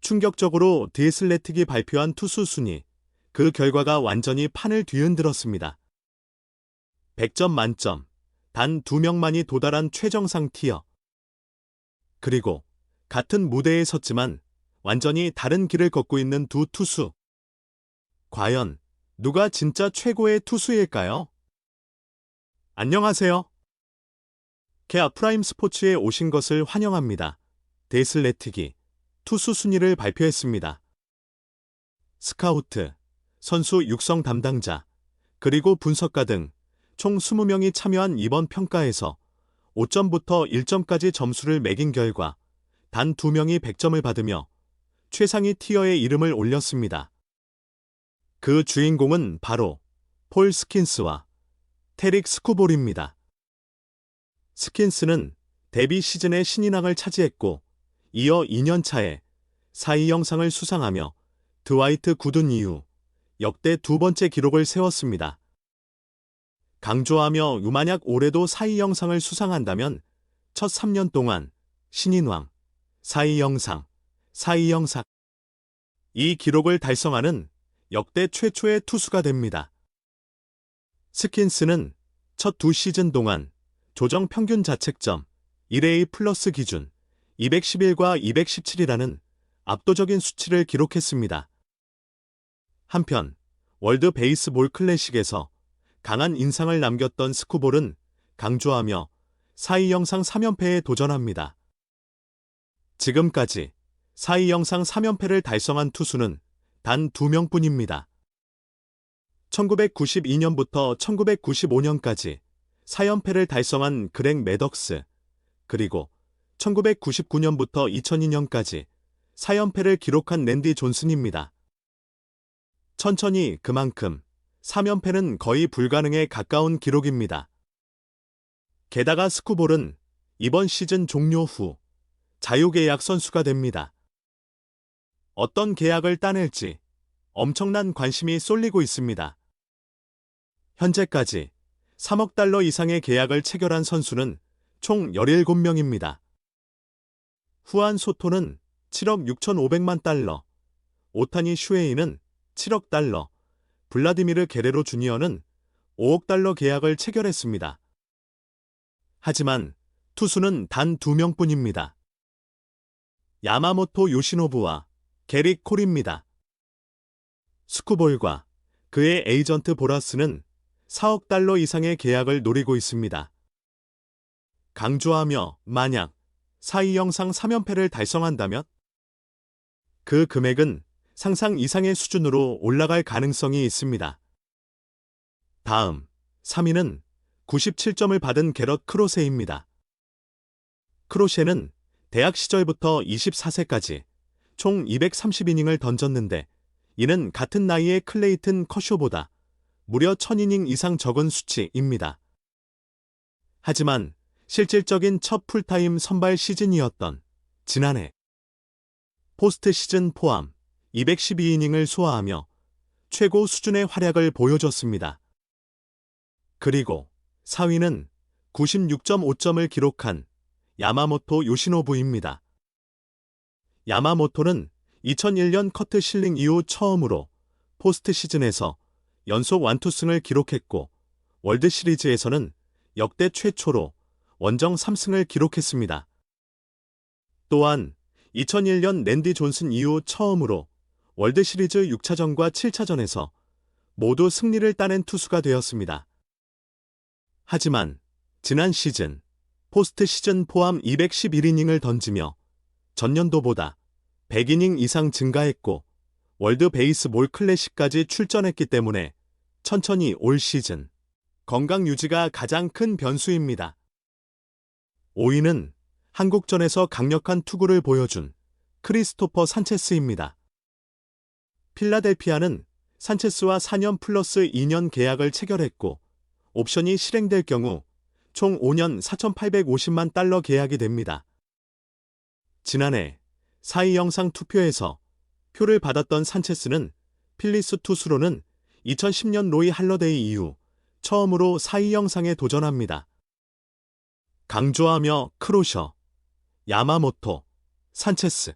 충격적으로 디애슬레틱이 발표한 투수 순위, 그 결과가 완전히 판을 뒤흔들었습니다. 100점 만점, 단 2명만이 도달한 최정상 티어. 그리고 같은 무대에 섰지만 완전히 다른 길을 걷고 있는 두 투수. 과연 누가 진짜 최고의 투수일까요? 안녕하세요. 케아 프라임 스포츠에 오신 것을 환영합니다. 디애슬레틱이 투수 순위를 발표했습니다. 스카우트, 선수 육성 담당자, 그리고 분석가 등 총 20명이 참여한 이번 평가에서 5점부터 1점까지 점수를 매긴 결과 단 2명이 100점을 받으며 최상위 티어에 이름을 올렸습니다. 그 주인공은 바로 폴 스킨스와 테릭 스쿠볼입니다. 스킨스는 데뷔 시즌에 신인왕을 차지했고 이어 2년차에 사이 영상을 수상하며 드와이트 구든 이후 역대 두 번째 기록을 세웠습니다. 강조하며 만약 올해도 사이 영상을 수상한다면 첫 3년 동안 신인왕, 사이 영상, 이 기록을 달성하는 역대 최초의 투수가 됩니다. 스킨스는 첫 두 시즌 동안 조정 평균 자책점 1A 플러스 기준 211과 217이라는 압도적인 수치를 기록했습니다. 한편 월드 베이스볼 클래식에서 강한 인상을 남겼던 스쿠볼은 강조하며 사이 영상 3연패에 도전합니다. 지금까지 사이 영상 3연패를 달성한 투수는 단 2명뿐입니다. 1992년부터 1995년까지 4연패를 달성한 그렉 매덕스, 그리고 1999년부터 2002년까지 4연패를 기록한 랜디 존슨입니다. 천천히 그만큼 3연패는 거의 불가능에 가까운 기록입니다. 게다가 스쿠볼은 이번 시즌 종료 후 자유계약 선수가 됩니다. 어떤 계약을 따낼지 엄청난 관심이 쏠리고 있습니다. 현재까지 3억 달러 이상의 계약을 체결한 선수는 총 17명입니다. 후안 소토는 7억 6,500만 달러, 오타니 슈에이는 7억 달러, 블라디미르 게레로 주니어는 5억 달러 계약을 체결했습니다. 하지만 투수는 단 2명뿐입니다. 야마모토 요시노부와 게리 콜입니다. 스쿠볼과 그의 에이전트 보라스는 4억 달러 이상의 계약을 노리고 있습니다. 강조하며 만약 사이 영상 3연패를 달성한다면 그 금액은 상상 이상의 수준으로 올라갈 가능성이 있습니다. 다음 3위는 97점을 받은 게럿 크로세입니다. 크로셰는 대학 시절부터 24세까지 총 230이닝을 던졌는데 이는 같은 나이의 클레이튼 커쇼보다 무려 1000이닝 이상 적은 수치입니다. 하지만 실질적인 첫 풀타임 선발 시즌이었던 지난해 포스트 시즌 포함 212이닝을 소화하며 최고 수준의 활약을 보여줬습니다. 그리고 4위는 96.5점을 기록한 야마모토 요시노부입니다. 야마모토는 2001년 커트 실링 이후 처음으로 포스트 시즌에서 연속 완투승을 기록했고 월드 시리즈에서는 역대 최초로 원정 3승을 기록했습니다. 또한 2001년 랜디 존슨 이후 처음으로 월드 시리즈 6차전과 7차전에서 모두 승리를 따낸 투수가 되었습니다. 하지만 지난 시즌 포스트 시즌 포함 211이닝을 던지며 전년도보다 100이닝 이상 증가했고 월드 베이스볼 클래식까지 출전했기 때문에 천천히 올 시즌 건강 유지가 가장 큰 변수입니다. 5위는 한국전에서 강력한 투구를 보여준 크리스토퍼 산체스입니다. 필라델피아는 산체스와 4년 플러스 2년 계약을 체결했고 옵션이 실행될 경우 총 5년 4,850만 달러 계약이 됩니다. 지난해 사이 영상 투표에서 표를 받았던 산체스는 필리스 투수로는 2010년 로이 할러데이 이후 처음으로 사이 영상에 도전합니다. 강조하며 크로셔, 야마모토, 산체스.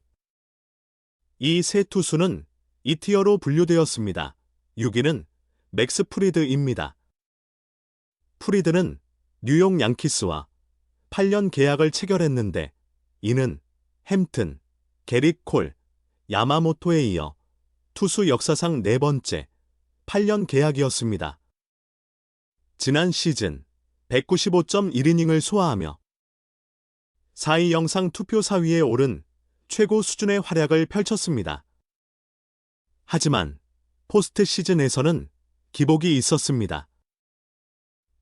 이 세 투수는 2티어로 분류되었습니다. 6위는 맥스 프리드입니다. 프리드는 뉴욕 양키스와 8년 계약을 체결했는데 이는 햄튼, 게릿 콜, 야마모토에 이어 투수 역사상 네 번째 8년 계약이었습니다. 지난 시즌 195.1이닝을 소화하며 4위 영상 투표 4위에 오른 최고 수준의 활약을 펼쳤습니다. 하지만 포스트 시즌에서는 기복이 있었습니다.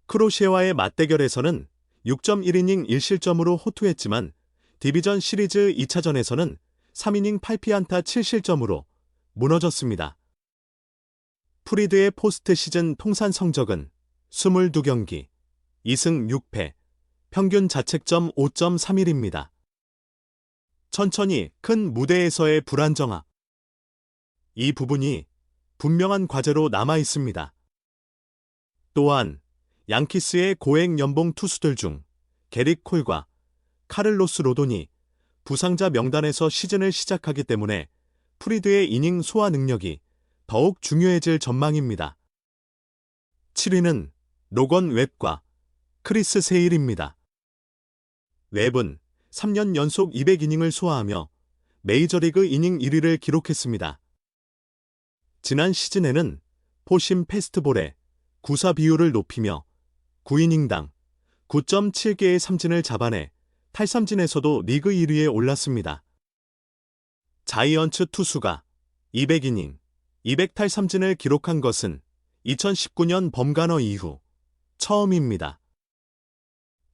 크로시아와의 맞대결에서는 6.1이닝 1실점으로 호투했지만 디비전 시리즈 2차전에서는 3이닝 8피안타 7실점으로 무너졌습니다. 프리드의 포스트 시즌 통산 성적은 22경기, 2승 6패, 평균 자책점 5.31입니다. 천천히 큰 무대에서의 불안정함. 이 부분이 분명한 과제로 남아 있습니다. 또한 양키스의 고액 연봉 투수들 중 게릿 콜과 카를로스 로돈이 부상자 명단에서 시즌을 시작하기 때문에 프리드의 이닝 소화 능력이 더욱 중요해질 전망입니다. 7위는 로건 웹과 크리스 세일입니다. 웹은 3년 연속 200이닝을 소화하며 메이저리그 이닝 1위를 기록했습니다. 지난 시즌에는 포심 패스트볼의 구사 비율을 높이며 9이닝당 9.7개의 삼진을 잡아내 탈삼진에서도 리그 1위에 올랐습니다. 자이언츠 투수가 200이닝, 200탈삼진을 기록한 것은 2019년 범가너 이후 처음입니다.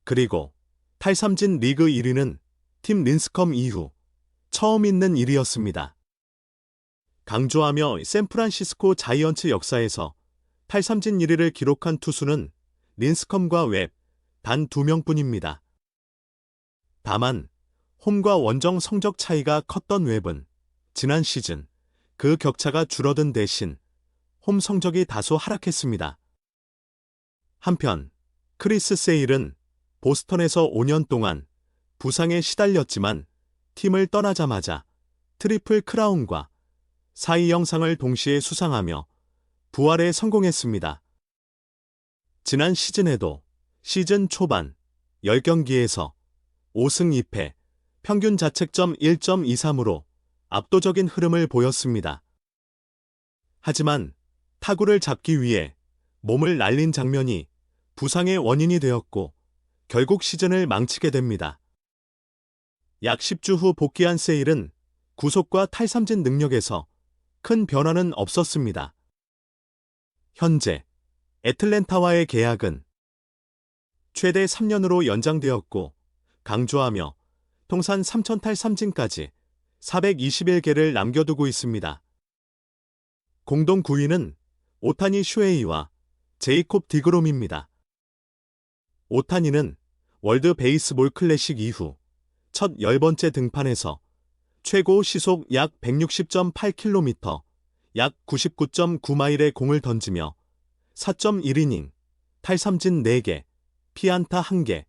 그리고 탈삼진 리그 1위는 팀 린스컴 이후 처음 있는 일이었습니다. 강조하며 샌프란시스코 자이언츠 역사에서 탈삼진 1위를 기록한 투수는 린스컴과 웹 단 2명뿐입니다. 다만 홈과 원정 성적 차이가 컸던 웹은 지난 시즌 그 격차가 줄어든 대신 홈 성적이 다소 하락했습니다. 한편 크리스 세일은 보스턴에서 5년 동안 부상에 시달렸지만 팀을 떠나자마자 트리플 크라운과 4위 영상을 동시에 수상하며 부활에 성공했습니다. 지난 시즌에도 시즌 초반 10경기에서 5승 2패, 평균 자책점 1.23으로 압도적인 흐름을 보였습니다. 하지만 타구를 잡기 위해 몸을 날린 장면이 부상의 원인이 되었고 결국 시즌을 망치게 됩니다. 약 10주 후 복귀한 세일은 구속과 탈삼진 능력에서 큰 변화는 없었습니다. 현재 애틀랜타와의 계약은 최대 3년으로 연장되었고 강조하며 통산 3000탈삼진까지 421개를 남겨두고 있습니다. 공동 9위는 오타니 슈에이와 제이콥 디그롬입니다. 오타니는 월드 베이스볼 클래식 이후 첫 10번째 등판에서 최고 시속 약 160.8km, 약 99.9마일의 공을 던지며 4.1이닝, 탈삼진 4개, 피안타 1개,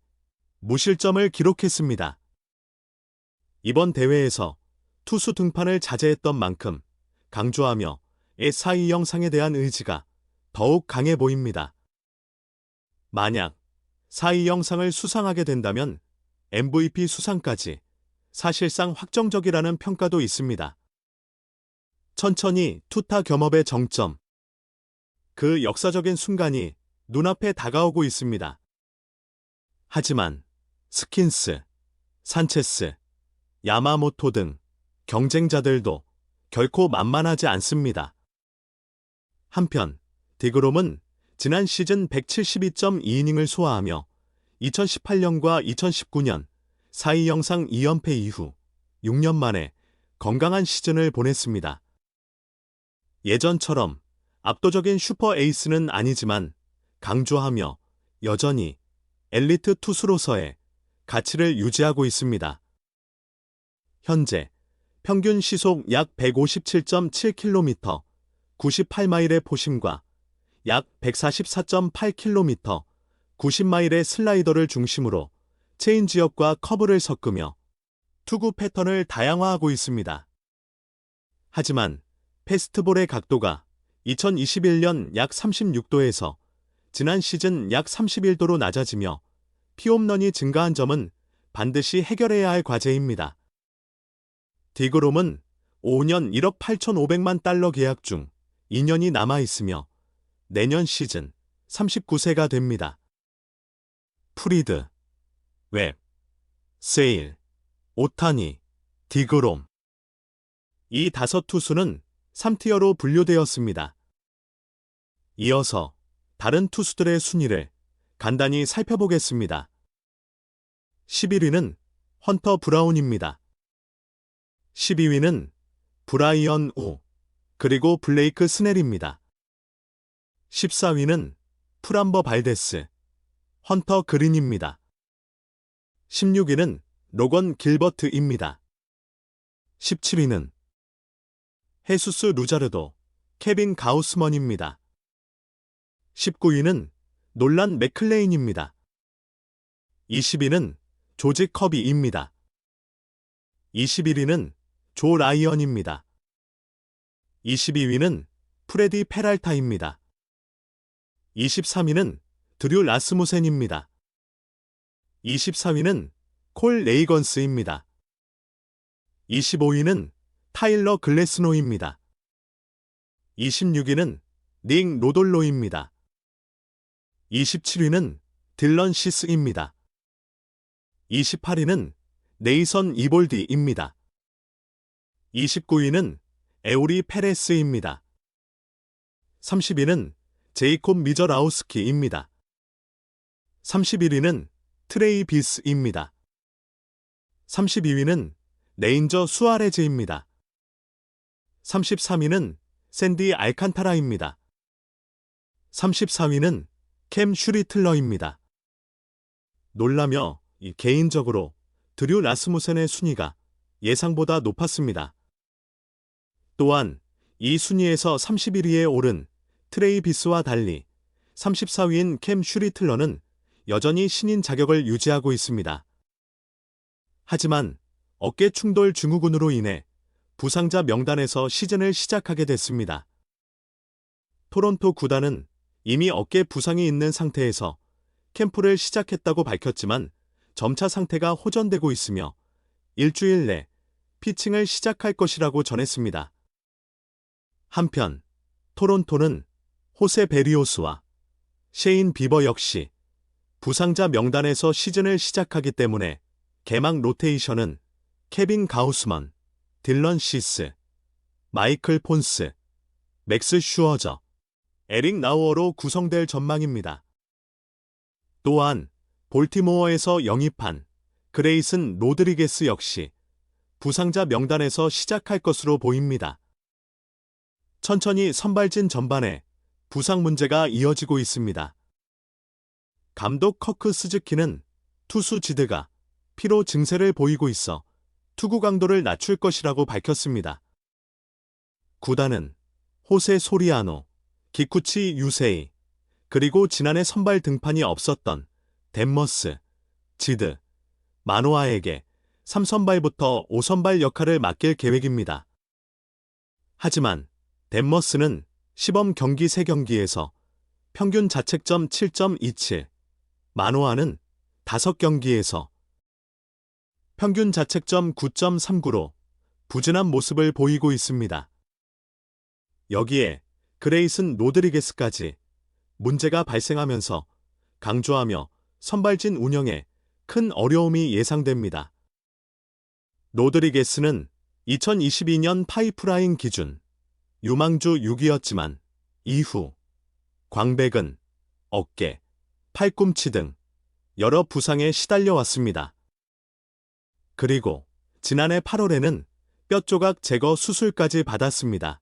무실점을 기록했습니다. 이번 대회에서 투수 등판을 자제했던 만큼 강조하며 4위 영상에 대한 의지가 더욱 강해 보입니다. 만약 4위 영상을 수상하게 된다면 MVP 수상까지 사실상 확정적이라는 평가도 있습니다. 천천히 투타 겸업의 정점. 그 역사적인 순간이 눈앞에 다가오고 있습니다. 하지만 스킨스, 산체스, 야마모토 등 경쟁자들도 결코 만만하지 않습니다. 한편 디그롬은 지난 시즌 172.2이닝을 소화하며 2018년과 2019년 4위 영상 2연패 이후 6년 만에 건강한 시즌을 보냈습니다. 예전처럼 압도적인 슈퍼 에이스는 아니지만 강조하며 여전히 엘리트 투수로서의 가치를 유지하고 있습니다. 현재 평균 시속 약 157.7km, 98마일의 포심과 약 144.8km, 90마일의 슬라이더를 중심으로 체인지업과 커브를 섞으며 투구 패턴을 다양화하고 있습니다. 하지만 패스트볼의 각도가 2021년 약 36도에서 지난 시즌 약 31도로 낮아지며 피홈런이 증가한 점은 반드시 해결해야 할 과제입니다. 디그롬은 5년 1억 8,500만 달러 계약 중 2년이 남아 있으며 내년 시즌 39세가 됩니다. 프리드, 웹, 세일, 오타니, 디그롬. 이 5투수는 3티어로 분류되었습니다. 이어서 다른 투수들의 순위를 간단히 살펴보겠습니다. 11위는 헌터 브라운입니다. 12위는 브라이언 우, 그리고 블레이크 스넬입니다. 14위는 프람버 발데스, 헌터 그린입니다. 16위는 로건 길버트입니다. 17위는 헤수스 루자르도, 케빈 가우스먼입니다. 19위는 놀란 맥클레인입니다. 20위는 조지 커비입니다. 21위는 조 라이언입니다. 22위는 프레디 페랄타입니다. 23위는 드류 라스무센입니다. 24위는 콜 레이건스입니다. 25위는 타일러 글래스노입니다. 26위는 닉 로돌로입니다. 27위는 딜런 시스입니다. 28위는 네이선 이볼디입니다. 29위는 에우리 페레스입니다. 30위는 제이콥 미저라우스키입니다. 31위는 트레이 비스입니다. 32위는 레인저 수아레즈입니다. 33위는 샌디 알칸타라입니다. 34위는 캠 슈리틀러입니다. 놀라며 개인적으로 드류 라스무센의 순위가 예상보다 높았습니다. 또한 이 순위에서 31위에 오른 트레이 비스와 달리 34위인 캠 슈리틀러는 여전히 신인 자격을 유지하고 있습니다. 하지만 어깨 충돌 증후군으로 인해 부상자 명단에서 시즌을 시작하게 됐습니다. 토론토 구단은 이미 어깨 부상이 있는 상태에서 캠프를 시작했다고 밝혔지만 점차 상태가 호전되고 있으며 일주일 내 피칭을 시작할 것이라고 전했습니다. 한편 토론토는 호세 베리오스와 셰인 비버 역시 부상자 명단에서 시즌을 시작하기 때문에 개막 로테이션은 케빈 가우스먼, 딜런 시스, 마이클 폰스, 맥스 슈어저, 에릭 나우어로 구성될 전망입니다. 또한 볼티모어에서 영입한 그레이슨 로드리게스 역시 부상자 명단에서 시작할 것으로 보입니다. 천천히 선발진 전반에 부상 문제가 이어지고 있습니다. 감독 커크 스즈키는 투수 지드가 피로 증세를 보이고 있어 투구 강도를 낮출 것이라고 밝혔습니다. 구단은 호세 소리아노, 기쿠치 유세이, 그리고 지난해 선발 등판이 없었던 덴머스, 지드, 마노아에게 3선발부터 5선발 역할을 맡길 계획입니다. 하지만 덴머스는 시범 경기 3경기에서 평균 자책점 7.27, 마노아는 5경기에서 평균 자책점 9.39로 부진한 모습을 보이고 있습니다. 여기에 그레이슨 로드리게스까지 문제가 발생하면서 강조하며 선발진 운영에 큰 어려움이 예상됩니다. 로드리게스는 2022년 파이프라인 기준 유망주 6위였지만 이후 광배근, 어깨, 팔꿈치 등 여러 부상에 시달려왔습니다. 그리고 지난해 8월에는 뼈조각 제거 수술까지 받았습니다.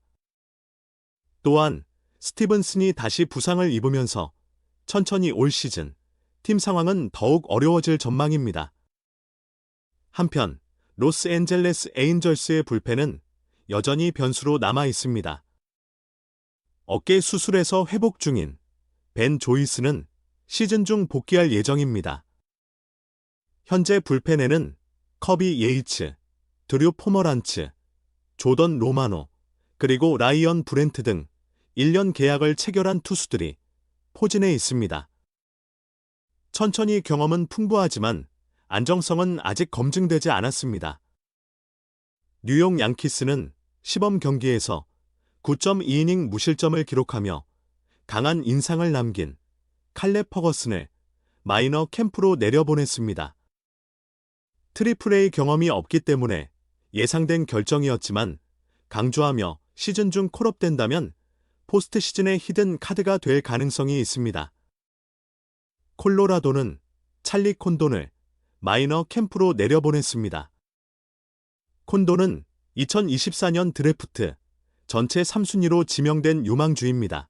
또한 스티븐슨이 다시 부상을 입으면서 천천히 올 시즌 팀 상황은 더욱 어려워질 전망입니다. 한편 로스앤젤레스 에인절스의 불펜은 여전히 변수로 남아 있습니다. 어깨 수술에서 회복 중인 벤 조이스는 시즌 중 복귀할 예정입니다. 현재 불펜에는 커비 예이츠, 드류 포머란츠, 조던 로마노, 그리고 라이언 브랜트 등 1년 계약을 체결한 투수들이 포진해 있습니다. 천천히 경험은 풍부하지만 안정성은 아직 검증되지 않았습니다. 뉴욕 양키스는 시범 경기에서 9.2이닝 무실점을 기록하며 강한 인상을 남긴 칼렙 퍼거슨을 마이너 캠프로 내려보냈습니다. 트리플 A 경험이 없기 때문에 예상된 결정이었지만 강조하며 시즌 중 콜업된다면 포스트 시즌의 히든 카드가 될 가능성이 있습니다. 콜로라도는 찰리 콘돈을 마이너 캠프로 내려보냈습니다. 콘돈은 2024년 드래프트 전체 3순위로 지명된 유망주입니다.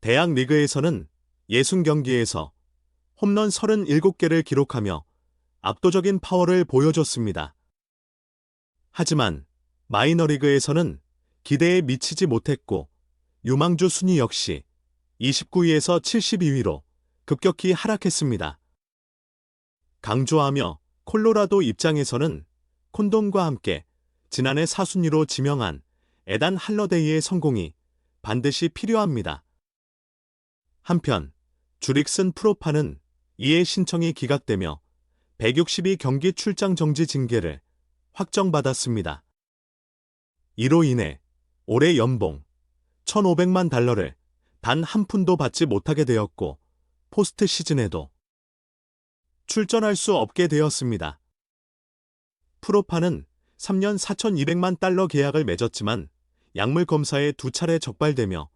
대학 리그에서는 60경기에서 홈런 37개를 기록하며 압도적인 파워를 보여줬습니다. 하지만 마이너리그에서는 기대에 미치지 못했고 유망주 순위 역시 29위에서 72위로 급격히 하락했습니다. 강조하며 콜로라도 입장에서는 콘돈과 함께 지난해 4순위로 지명한 에단 할러데이의 성공이 반드시 필요합니다. 한편 주릭슨 프로파는 이에 신청이 기각되며 162경기 출장 정지 징계를 확정받았습니다. 이로 인해 올해 연봉 1,500만 달러를 단 한 푼도 받지 못하게 되었고 포스트 시즌에도 출전할 수 없게 되었습니다. 프로파는 3년 4,200만 달러 계약을 맺었지만 약물 검사에 2차례 적발되며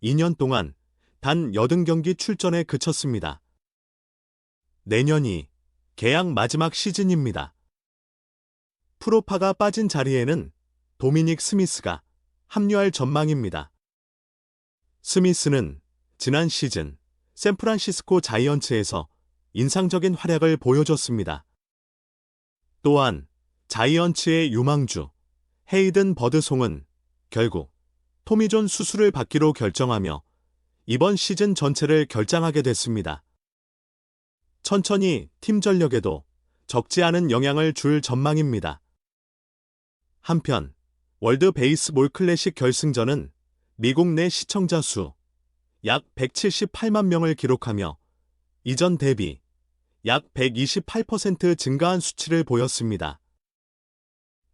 2년 동안 단 80경기 출전에 그쳤습니다. 내년이 계약 마지막 시즌입니다. 프로파가 빠진 자리에는 도미닉 스미스가 합류할 전망입니다. 스미스는 지난 시즌 샌프란시스코 자이언츠에서 인상적인 활약을 보여줬습니다. 또한 자이언츠의 유망주 헤이든 버드송은 결국 토미존 수술을 받기로 결정하며 이번 시즌 전체를 결장하게 됐습니다. 천천히 팀 전력에도 적지 않은 영향을 줄 전망입니다. 한편 월드 베이스볼 클래식 결승전은 미국 내 시청자 수 약 178만 명을 기록하며 이전 대비 약 128% 증가한 수치를 보였습니다.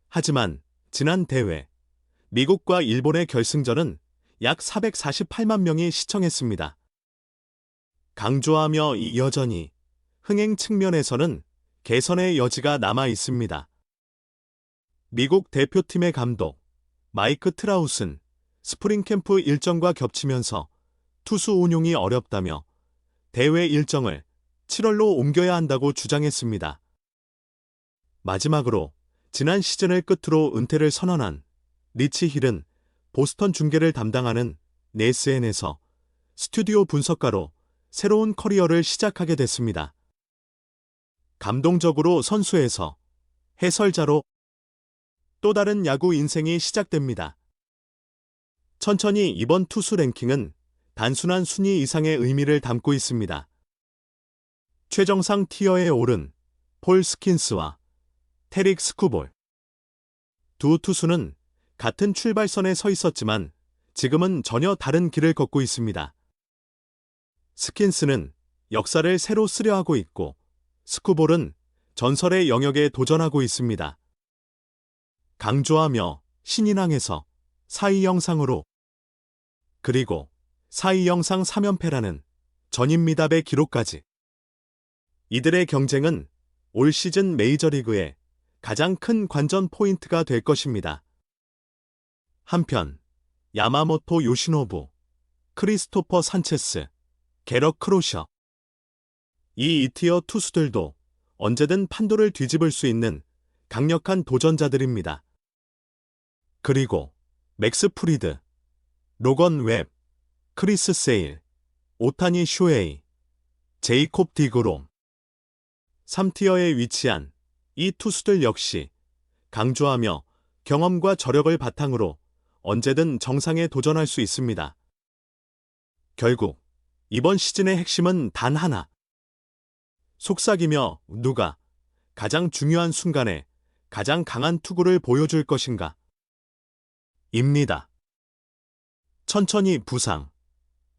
하지만 지난 대회 미국과 일본의 결승전은 약 448만 명이 시청했습니다. 강조하며 여전히 흥행 측면에서는 개선의 여지가 남아 있습니다. 미국 대표팀의 감독 마이크 트라웃은 스프링 캠프 일정과 겹치면서 투수 운용이 어렵다며 대회 일정을 7월로 옮겨야 한다고 주장했습니다. 마지막으로 지난 시즌을 끝으로 은퇴를 선언한 리치 힐은 보스턴 중계를 담당하는 네스엔에서 스튜디오 분석가로 새로운 커리어를 시작하게 됐습니다. 감동적으로 선수에서 해설자로 또 다른 야구 인생이 시작됩니다. 천천히 이번 투수 랭킹은 단순한 순위 이상의 의미를 담고 있습니다. 최정상 티어에 오른 폴 스킨스와 테릭 스쿠볼. 두 투수는 같은 출발선에 서 있었지만 지금은 전혀 다른 길을 걷고 있습니다. 스킨스는 역사를 새로 쓰려 하고 있고 스쿠볼은 전설의 영역에 도전하고 있습니다. 강조하며 신인왕에서 4위 영상으로 그리고 4위 영상 3연패라는 전인미답의 기록까지. 이들의 경쟁은 올 시즌 메이저리그의 가장 큰 관전 포인트가 될 것입니다. 한편 야마모토 요시노부, 크리스토퍼 산체스, 게럿 크로셔. 이 2티어 투수들도 언제든 판도를 뒤집을 수 있는 강력한 도전자들입니다. 그리고 맥스 프리드, 로건 웹, 크리스 세일, 오타니 쇼헤이, 제이콥 디그롬. 3티어에 위치한 이 투수들 역시 강조하며 경험과 저력을 바탕으로 언제든 정상에 도전할 수 있습니다. 결국 이번 시즌의 핵심은 단 하나. 속삭이며 누가 가장 중요한 순간에 가장 강한 투구를 보여줄 것인가. 입니다. 천천히 부상,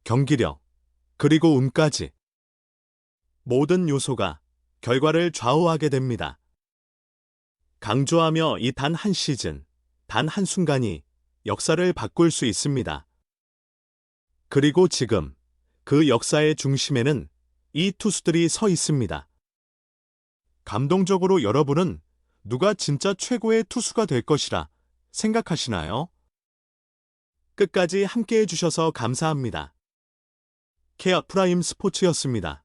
경기력, 그리고 운까지. 모든 요소가 결과를 좌우하게 됩니다. 강조하며 이 단 한 시즌, 단 한 순간이 역사를 바꿀 수 있습니다. 그리고 지금 그 역사의 중심에는 이 투수들이 서 있습니다. 감동적으로 여러분은 누가 진짜 최고의 투수가 될 것이라 생각하시나요? 끝까지 함께 해주셔서 감사합니다. 케어 프라임 스포츠였습니다.